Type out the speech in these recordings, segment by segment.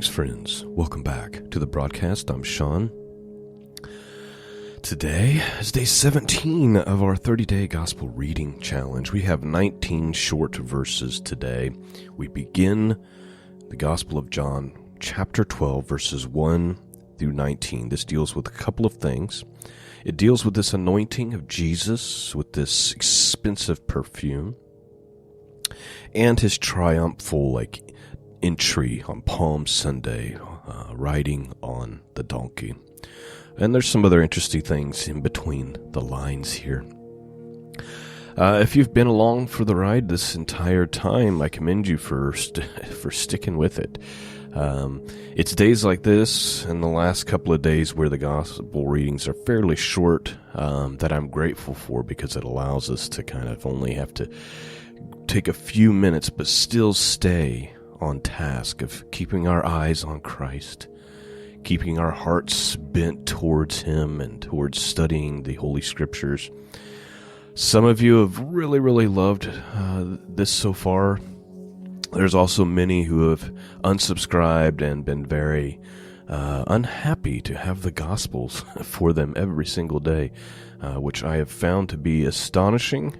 Greetings, friends. Welcome back to the broadcast. I'm Shawn. Today is day 17 of our 30-day gospel reading challenge. We have 19 short verses today. We begin the Gospel of John, chapter 12, verses 1 through 19. This deals with a couple of things. It deals with this anointing of Jesus with this expensive perfume and his triumphal entry on Palm Sunday, riding on the donkey. And there's some other interesting things in between the lines here. If you've been along for the ride this entire time, I commend you for sticking with it. It's days like this and the last couple of days where the gospel readings are fairly short that I'm grateful for, because it allows us to kind of only have to take a few minutes but still stay on task of keeping our eyes on Christ, keeping our hearts bent towards Him and towards studying the Holy Scriptures. Some of you have really loved this so far. There's also many who have unsubscribed and been very unhappy to have the Gospels for them every single day, which I have found to be astonishing,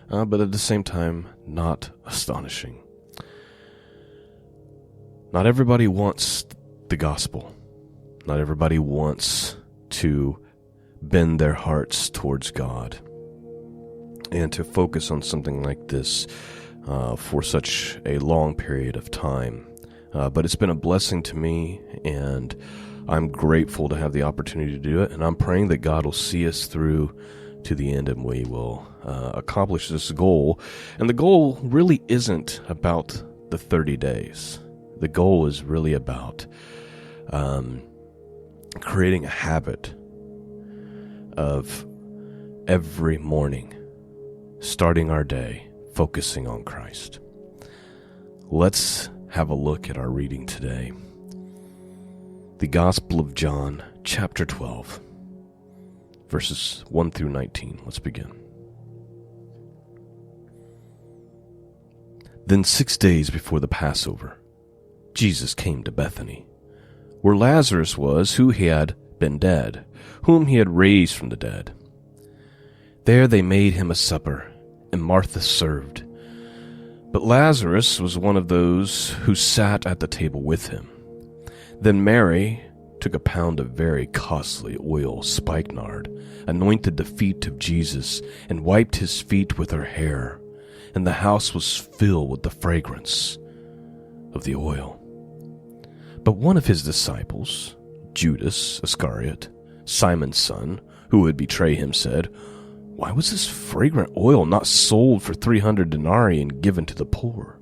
but at the same time, not astonishing. Not everybody wants the gospel. Not everybody wants to bend their hearts towards God and to focus on something like this for such a long period of time. But it's been a blessing to me, and I'm grateful to have the opportunity to do it, and I'm praying that God will see us through to the end and we will accomplish this goal. And the goal really isn't about the 30 days. The goal is really about creating a habit of every morning, starting our day, focusing on Christ. Let's have a look at our reading today. The Gospel of John, chapter 12, verses 1 through 19. Let's begin. Then 6 days before the Passover, Jesus came to Bethany, where Lazarus was, who had been dead, whom he had raised from the dead. There they made him a supper, and Martha served. But Lazarus was one of those who sat at the table with him. Then Mary took a pound of very costly oil, spikenard, anointed the feet of Jesus, and wiped his feet with her hair, and the house was filled with the fragrance of the oil. But one of his disciples, Judas Iscariot, Simon's son, who would betray him, said, "Why was this fragrant oil not sold for 300 denarii and given to the poor?"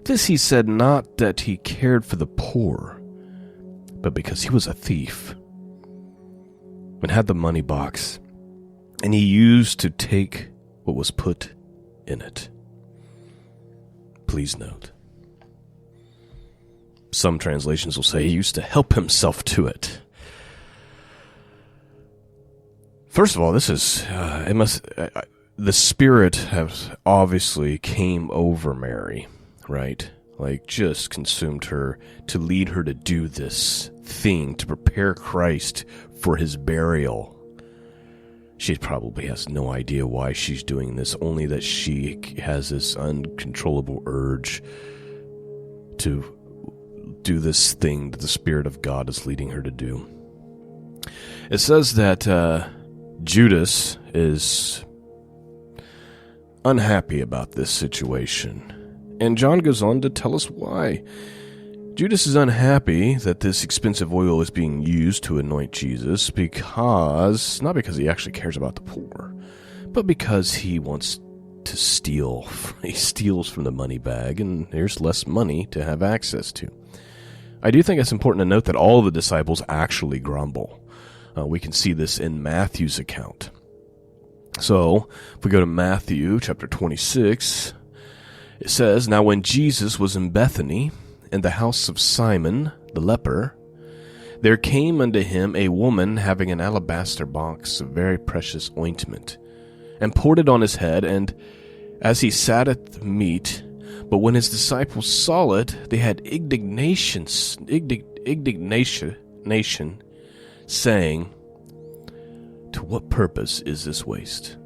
This he said not that he cared for the poor, but because he was a thief, and had the money box, and he used to take what was put in it. Please note, some translations will say he used to help himself to it. First of all, this is, the Spirit has obviously came over Mary, right? Just consumed her to lead her to do this thing, to prepare Christ for his burial. She probably has no idea why she's doing this, only that she has this uncontrollable urge to do this thing that the Spirit of God is leading her to do. It says that Judas is unhappy about this situation, and John goes on to tell us why. Judas is unhappy that this expensive oil is being used to anoint Jesus not because he actually cares about the poor, but because he wants to steal. He steals from the money bag, and there's less money to have access to. I do think it's important to note that all of the disciples actually grumble. We can see this in Matthew's account. So, if we go to Matthew chapter 26, it says, "Now when Jesus was in Bethany, in the house of Simon the leper, there came unto him a woman having an alabaster box of very precious ointment, and poured it on his head, and as he sat at the meat, But when his disciples saw it, they had indignation, saying, "To what purpose is this waste?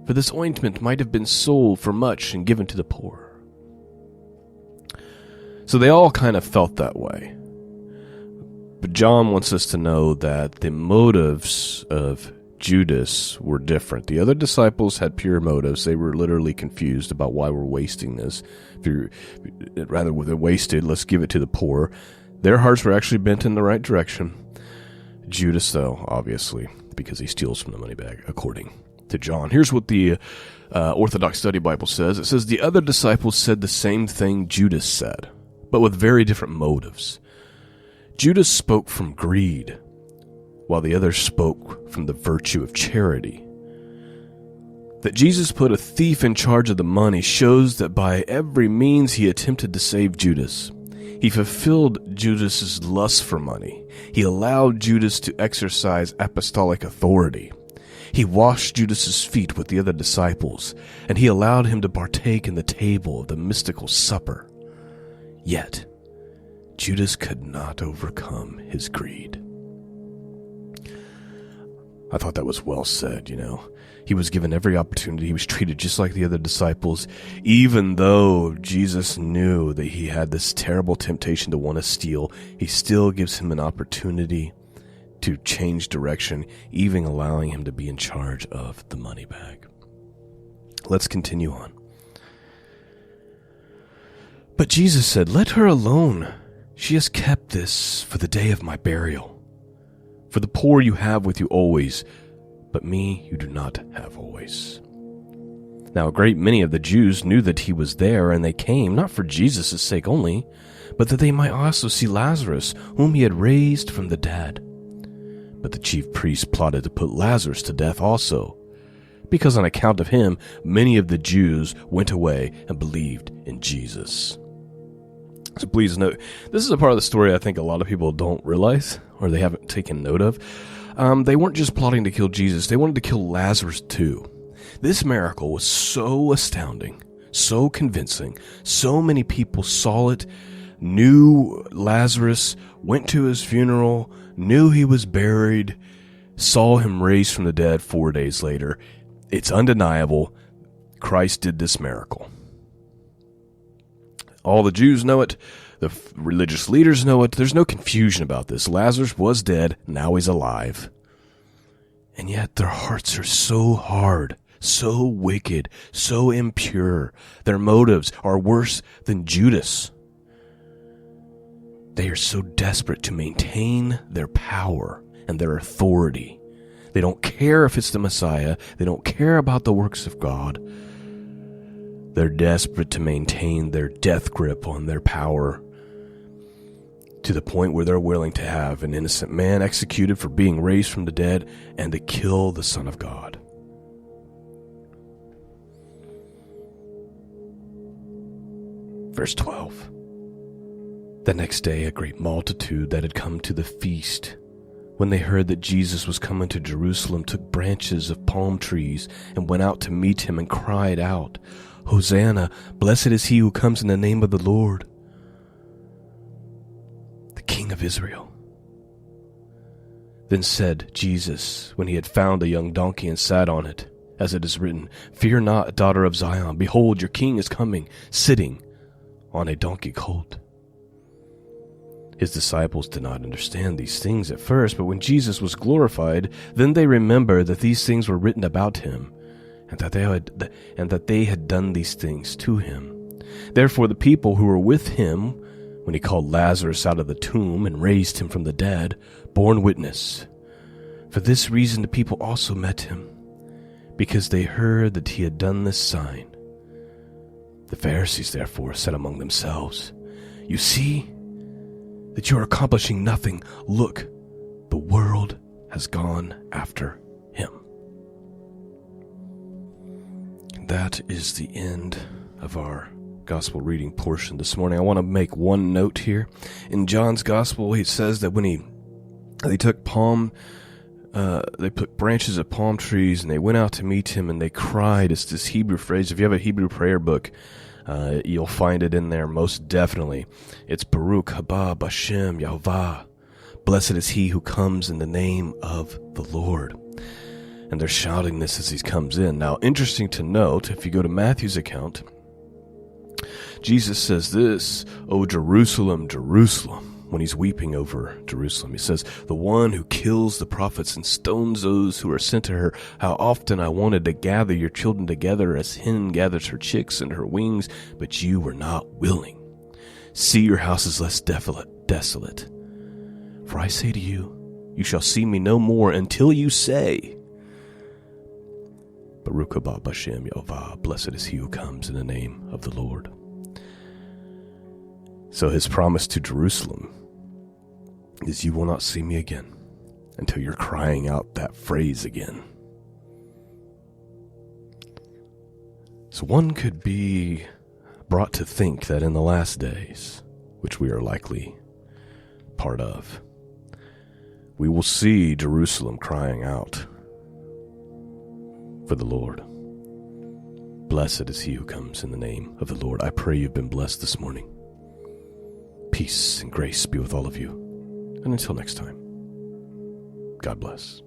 For this ointment might have been sold for much and given to the poor." So they all kind of felt that way. But John wants us to know that the motives of Judas were different. The other disciples had pure motives. They were literally confused about why we're wasting this. Rather than wasted, let's give it to the poor. Their hearts were actually bent in the right direction. Judas, though, obviously, because he steals from the money bag, according to John. Here's what the Orthodox Study Bible says. It says, "The other disciples said the same thing Judas said, but with very different motives. Judas spoke from greed, while the others spoke from the virtue of charity." That Jesus put a thief in charge of the money shows that by every means he attempted to save Judas. He fulfilled Judas's lust for money. He allowed Judas to exercise apostolic authority. He washed Judas's feet with the other disciples, and he allowed him to partake in the table of the mystical supper. Yet, Judas could not overcome his greed. I thought that was well said, He was given every opportunity. He was treated just like the other disciples, even though Jesus knew that he had this terrible temptation to want to steal. He still gives him an opportunity to change direction, even allowing him to be in charge of the money bag. Let's continue on. But Jesus said, "Let her alone. She has kept this for the day of my burial. For the poor you have with you always, but me you do not have always." Now a great many of the Jews knew that he was there, and they came, not for Jesus' sake only, but that they might also see Lazarus, whom he had raised from the dead. But the chief priests plotted to put Lazarus to death also, because on account of him many of the Jews went away and believed in Jesus. So please note, this is a part of the story I think a lot of people don't realize, or they haven't taken note of. They weren't just plotting to kill Jesus, they wanted to kill Lazarus too. This miracle was so astounding, so convincing, so many people saw it, knew Lazarus, went to his funeral, knew he was buried, saw him raised from the dead 4 days later. It's undeniable, Christ did this miracle. All the Jews know it. The religious leaders know it. There's no confusion about this. Lazarus was dead. Now he's alive. And yet their hearts are so hard, so wicked, so impure. Their motives are worse than Judas. They are so desperate to maintain their power and their authority. They don't care if it's the Messiah. They don't care about the works of God. They're desperate to maintain their death grip on their power to the point where they're willing to have an innocent man executed for being raised from the dead and to kill the Son of God. Verse 12. The next day, a great multitude that had come to the feast, when they heard that Jesus was coming to Jerusalem, took branches of palm trees and went out to meet him and cried out, "Hosanna, blessed is he who comes in the name of the Lord, the King of Israel." Then said Jesus, when he had found a young donkey and sat on it, as it is written, "Fear not, daughter of Zion, behold, your king is coming, sitting on a donkey colt." His disciples did not understand these things at first, but when Jesus was glorified, then they remembered that these things were written about him, and that they had done these things to him. Therefore the people who were with him, when he called Lazarus out of the tomb and raised him from the dead, bore witness. For this reason the people also met him, because they heard that he had done this sign. The Pharisees therefore said among themselves, "You see that you are accomplishing nothing. Look, the world has gone after him." That is the end of our gospel reading portion this morning. I want to make one note here. In John's gospel, he says that when they put branches of palm trees and they went out to meet him and they cried. It's this Hebrew phrase. If you have a Hebrew prayer book, You'll find it in there most definitely. It's Baruch haba Bashem Yahovah. Blessed is he who comes in the name of the Lord. And they're shouting this as he comes in. Now, interesting to note, if you go to Matthew's account, Jesus says this, "O Jerusalem, Jerusalem," when he's weeping over Jerusalem. He says, "The one who kills the prophets and stones those who are sent to her. How often I wanted to gather your children together as hen gathers her chicks under her wings, but you were not willing. See, your house is less desolate. For I say to you, you shall see me no more until you say, Baruch haba Bashem Yahovah, blessed is he who comes in the name of the Lord." So his promise to Jerusalem is, you will not see me again until you're crying out that phrase again. So one could be brought to think that in the last days, which we are likely part of, we will see Jerusalem crying out for the Lord. Blessed is he who comes in the name of the Lord. I pray you've been blessed this morning. Peace and grace be with all of you. And until next time, God bless.